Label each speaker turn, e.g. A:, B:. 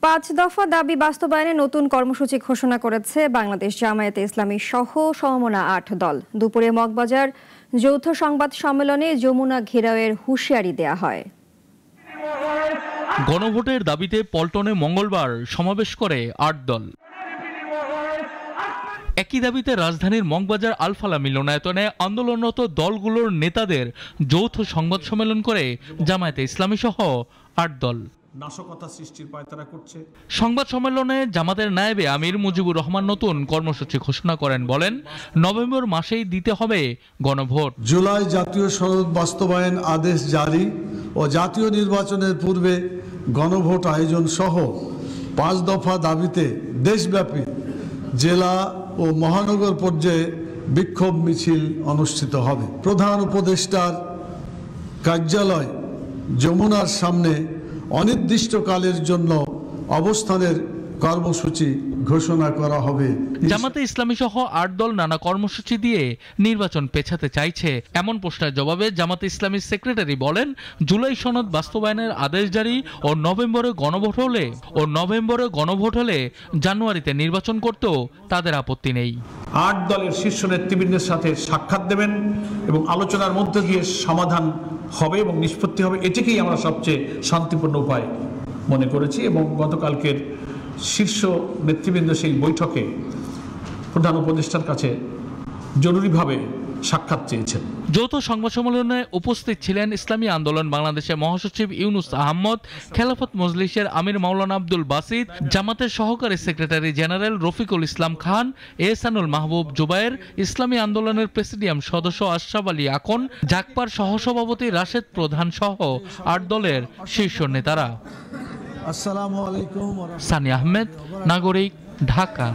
A: 5 দফা দাবি বাস্তবায়নে নতুন কর্মসূচি ঘোষণা করেছে বাংলাদেশ জামায়াতে ইসলামী সহ সমমনা 8 দল। দুপুরে মগবাজার যৌথ সংবাদ সম্মেলনে যমুনা ঘেরাওয়ের হুঁশিয়ারি দেয়া হয়।
B: গণভোটের দাবিতে পল্টনে মঙ্গলবার সমাবেশ করে 8 দল। একই দাবিতে রাজধানীর মগবাজার আলফালা মিলনায়তনে আন্দোলনরত দলগুলোর নেতাদের যৌথ সংবাদ সম্মেলন করে জামায়াতে ইসলামী সহ 8 দল।
C: নাশকতা সৃষ্টির পায়তারা করছে।
B: সংবাদ সম্মেলনে জামাতের নায়েবে আমির মুজিবুর রহমান নতুন কর্মসূচি ঘোষণা করেন, বলেন নভেম্বর মাসেই দিতে হবে গণভোট।
D: জুলাই জাতীয় সনদ বাস্তবায়ন আদেশ জারি ও জাতীয় নির্বাচনের পূর্বে গণভোট আয়োজন সহ 5 দফা দাবিতে দেশব্যাপী জেলা ও মহানগর পর্যায়ে বিক্ষোভ মিছিল অনুষ্ঠিত হবে। প্রধান উপদেষ্টার কার্যালয় যমুনার সামনে অনির্দিষ্টকালের জন্য অবস্থানের কর্মসূচি ঘোষণা করা হবে।
B: জামাতে ইসলামী সহ 8 দল নানা কর্মসূচি দিয়ে নির্বাচন পেছাতে চাইছে, এমন প্রশ্নের জবাবে জামাতে ইসলামীর সেক্রেটারি বলেন, জুলাই সনদ বাস্তবায়নের আদেশ জারি ও নভেম্বরে গণভোট হলে জানুয়ারিতে নির্বাচন করতেও তাদের আপত্তি নেই।
C: 8 দলের শীর্ষ নেতৃবৃন্দের সাথে সাক্ষাৎ দেবেন এবং আলোচনার মধ্য দিয়ে সমাধান হবে এবং নিষ্পত্তি হবে, এটিকেই আমরা সবচেয়ে শান্তিপূর্ণ উপায় মনে করেছি। এবং গতকালকের শীর্ষ নেতৃবৃন্দ সেই বৈঠকে প্রধান উপদেষ্টার কাছে জরুরিভাবে সাক্ষাৎ চেয়েছেন।
B: যৌথ সংবাদ সম্মেলনে উপস্থিত ছিলেন ইসলামী আন্দোলন বাংলাদেশের মহাসচিব ইউনুস আহমদ, খেলাফত মজলিসের আমির মাওলানা আব্দুল বাসিত, জামাতের সহকারী সেক্রেটারি জেনারেল রফিকুল ইসলাম খান, এহসানুল মাহবুব জুবায়ের, ইসলামী আন্দোলনের প্রেসিডিয়াম সদস্য আশরাফ আলী আকন, জাকপার সহসভাপতি রাশেদ প্রধান সহ 8 দলের শীর্ষ নেতারা।
D: আসসালামু আলাইকুম।
B: সানি আহমেদ, নাগরিক, ঢাকা।